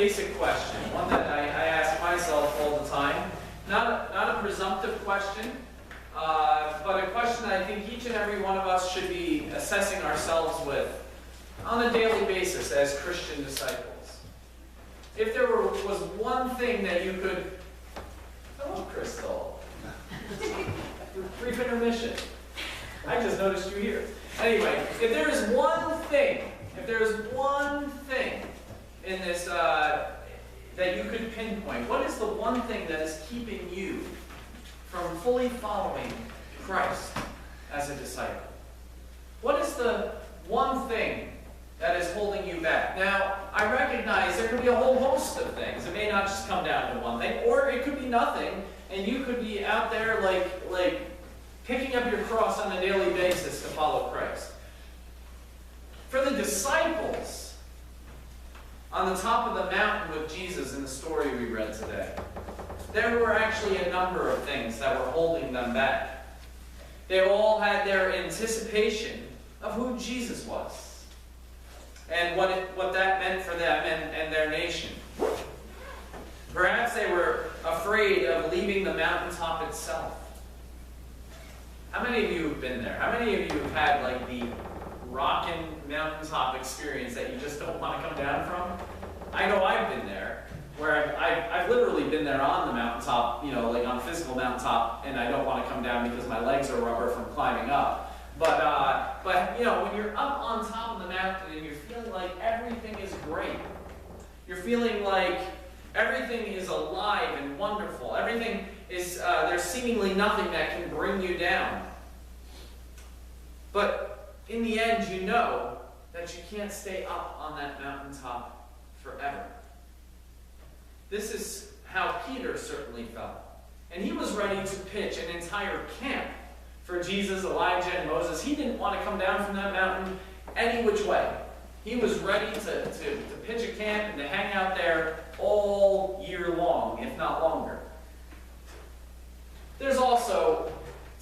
basic question, one that I ask myself all the time. Not a presumptive question, but a question that I think each and every one of us should be assessing ourselves with on a daily basis as Christian disciples. If there was one thing that you could... Hello, Crystal. Brief intermission. I just noticed you here. Anyway, if there is one thing in this that you could pinpoint, what is the one thing that is keeping you from fully following Christ as a disciple? What is the one thing that is holding you back? Now, I recognize there could be a whole host of things. It may not just come down to one thing, or it could be nothing, and you could be out there like picking up your cross on a daily basis to follow Christ. For the disciples, on the top of the mountain with Jesus in the story we read today, there were actually a number of things that were holding them back. They all had their anticipation of who Jesus was and what that meant for them and their nation. Perhaps they were afraid of leaving the mountaintop itself. How many of you have been there? How many of you have had like the rockin' mountaintop experience that you just don't want to come down from? I know I've been there, where I've literally been there on the mountaintop, like on physical mountaintop, and I don't want to come down because my legs are rubber from climbing up. But when you're up on top of the mountain and you're feeling like everything is great, you're feeling like everything is alive and wonderful, everything is, there's seemingly nothing that can bring you down. But in the end, you know that you can't stay up on that mountaintop forever. This is how Peter certainly felt. And he was ready to pitch an entire camp for Jesus, Elijah, and Moses. He didn't want to come down from that mountain any which way. He was ready to pitch a camp and to hang out there all year long, if not longer. There's also,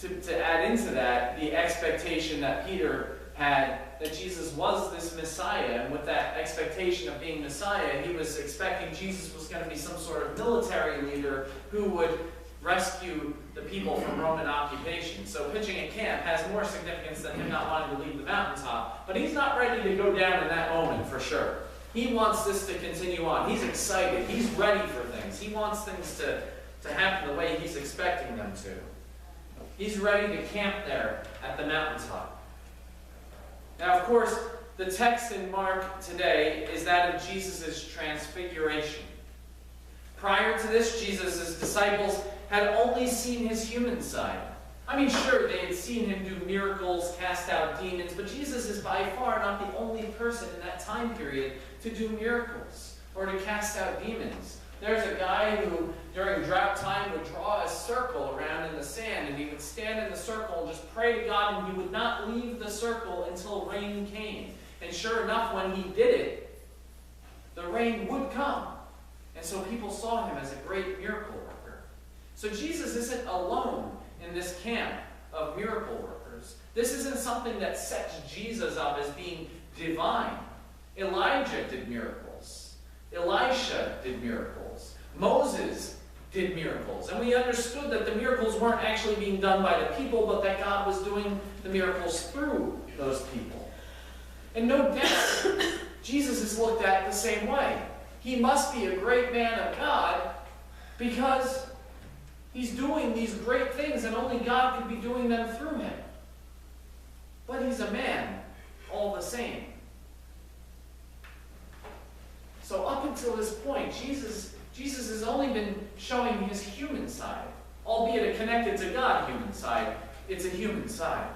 to add into that, the expectation that Peter had that Jesus was this Messiah, and with that expectation of being Messiah, he was expecting Jesus was going to be some sort of military leader who would rescue the people from Roman occupation. So pitching a camp has more significance than him not wanting to leave the mountaintop, but he's not ready to go down in that moment for sure. He wants this to continue on. He's excited. He's ready for things. He wants things to happen the way he's expecting them to. He's ready to camp there at the mountaintop. Now, of course, the text in Mark today is that of Jesus' transfiguration. Prior to this, Jesus' disciples had only seen his human side. I mean, sure, they had seen him do miracles, cast out demons, but Jesus is by far not the only person in that time period to do miracles or to cast out demons. There's a guy who, during drought time, would draw a circle around in the sand, and he would stand in the circle and just pray to God, and he would not leave the circle until rain came. And sure enough, when he did it, the rain would come. And so people saw him as a great miracle worker. So Jesus isn't alone in this camp of miracle workers. This isn't something that sets Jesus up as being divine. Elijah did miracles. Elisha did miracles. Moses did miracles. And we understood that the miracles weren't actually being done by the people, but that God was doing the miracles through those people. And no doubt, Jesus is looked at the same way. He must be a great man of God because he's doing these great things and only God could be doing them through him. But he's a man all the same. So up until this point, Jesus has only been showing his human side, albeit a connected to God human side. It's a human side.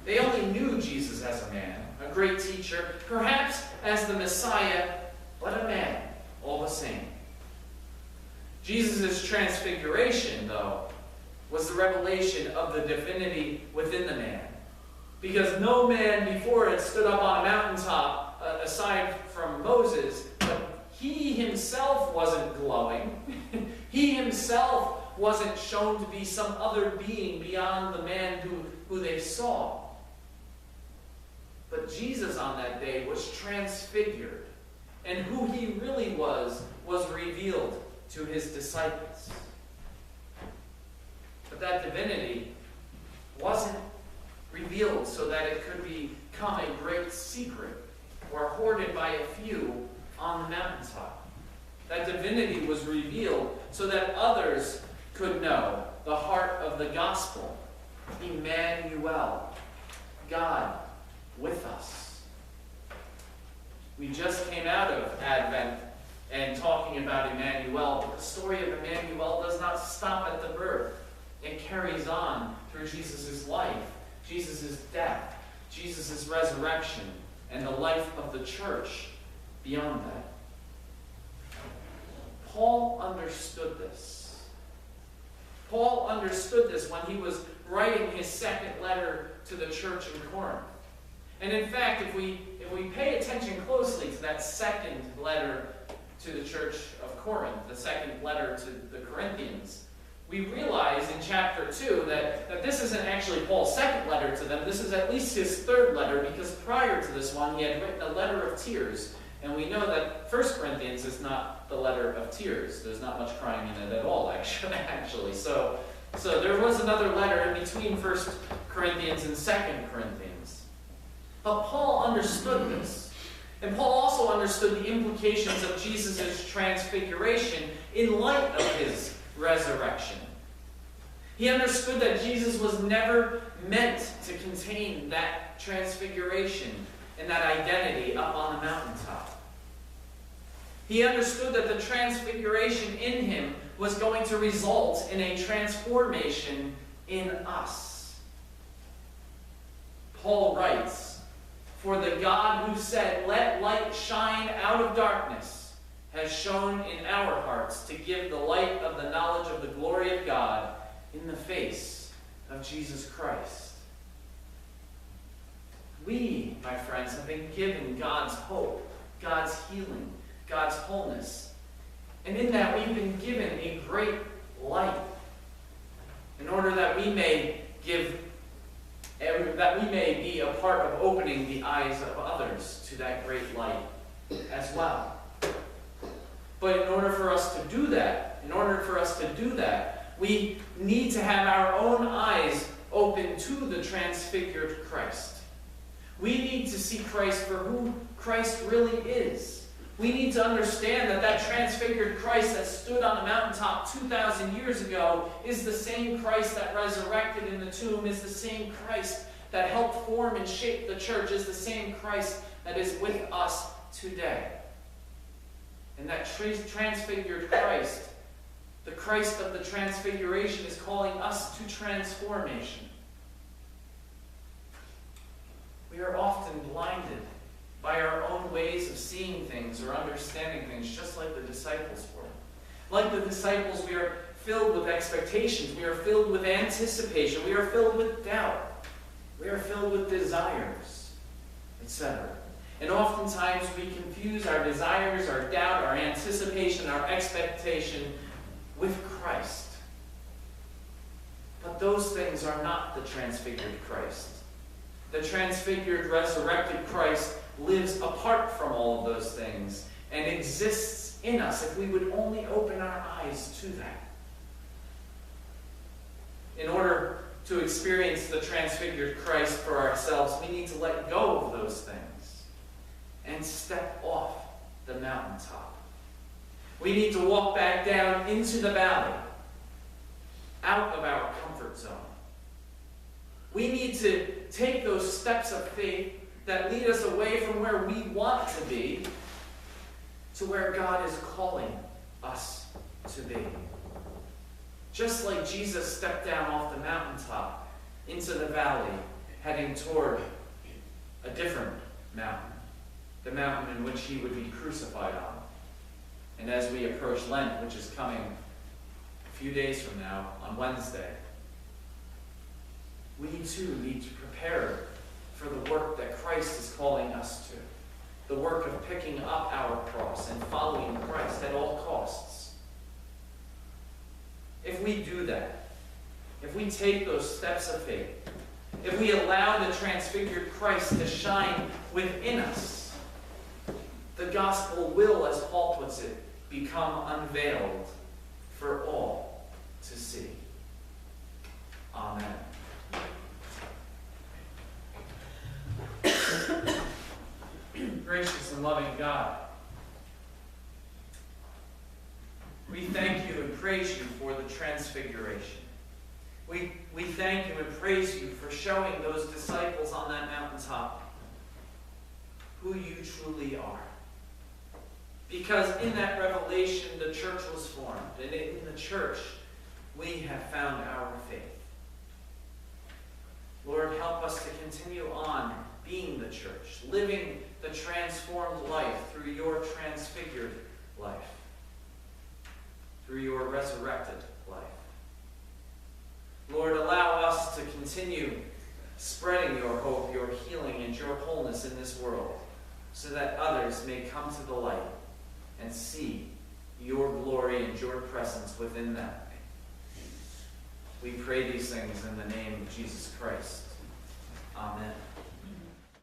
They only knew Jesus as a man, a great teacher, perhaps as the Messiah, but a man all the same. Jesus' transfiguration, though, was the revelation of the divinity within the man. Because no man before it stood up on a mountaintop, aside from Moses, but he himself wasn't glowing. He himself wasn't shown to be some other being beyond the man who they saw. But Jesus on that day was transfigured. and who he really was revealed to his disciples. But that divinity wasn't revealed so that it could become a great secret or hoarded by a few on the mountaintop. That divinity was revealed so that others could know the heart of the gospel. Emmanuel, God with us. We just came out of Advent and talking about Emmanuel, but the story of Emmanuel does not stop at the birth. It carries on through Jesus' life, Jesus' death, Jesus' resurrection, and the life of the church beyond that. Paul understood this. Paul understood this when he was writing his second letter to the church in Corinth. And in fact, if we pay attention closely to that second letter to the church of Corinth, the second letter to the Corinthians, we realize in chapter 2 that this isn't actually Paul's second letter to them. This is at least his third letter, because prior to this one he had written a letter of tears. And we know that 1 Corinthians is not the letter of tears. There's not much crying in it at all, actually. So there was another letter in between 1 Corinthians and 2 Corinthians. But Paul understood this. And Paul also understood the implications of Jesus' transfiguration in light of his resurrection. He understood that Jesus was never meant to contain that transfiguration and that identity up on the mountaintop. He understood that the transfiguration in him was going to result in a transformation in us. Paul writes, "For the God who said, 'Let light shine out of darkness,' has shone in our hearts to give the light of the knowledge of the glory of God in the face of Jesus Christ." We, my friends, have been given God's hope, God's healing, God's wholeness. And in that we've been given a great light in order that we may be a part of opening the eyes of others to that great light as well. But in order for us to do that, we need to have our own eyes open to the transfigured Christ. We need to see Christ for who Christ really is. We need to understand that transfigured Christ that stood on the mountaintop 2,000 years ago is the same Christ that resurrected in the tomb, is the same Christ that helped form and shape the church, is the same Christ that is with us today. And that transfigured Christ, the Christ of the transfiguration, is calling us to transformation. We are often blinded by our own ways of seeing things or understanding things, just like the disciples were. Like the disciples, we are filled with expectations. We are filled with anticipation. We are filled with doubt. We are filled with desires, etc. And oftentimes we confuse our desires, our doubt, our anticipation, our expectation with Christ. But those things are not the transfigured Christ. The transfigured, resurrected Christ lives apart from all of those things and exists in us if we would only open our eyes to that. In order to experience the transfigured Christ for ourselves, we need to let go of those things and step off the mountaintop. We need to walk back down into the valley, out of our comfort zone. We need to take those steps of faith that lead us away from where we want to be to where God is calling us to be. Just like Jesus stepped down off the mountaintop into the valley, heading toward a different mountain, the mountain in which he would be crucified on. And as we approach Lent, which is coming a few days from now, on Wednesday, we too need to prepare for the work that Christ is calling us to. The work of picking up our cross and following Christ at all costs. If we do that, if we take those steps of faith, if we allow the transfigured Christ to shine within us, the gospel will, as Paul puts it, become unveiled for all to see. Amen. Gracious and loving God, we thank you and praise you for the Transfiguration. We thank you and praise you for showing those disciples on that mountaintop who you truly are. Because in that revelation, the church was formed. And in the church, we have found our faith. Lord, help us to continue on being the church, living the transformed life through your transfigured life, through your resurrected life. Lord, allow us to continue spreading your hope, your healing, and your wholeness in this world, so that others may come to the light and see your glory and your presence within them. We pray these things in the name of Jesus Christ. Amen.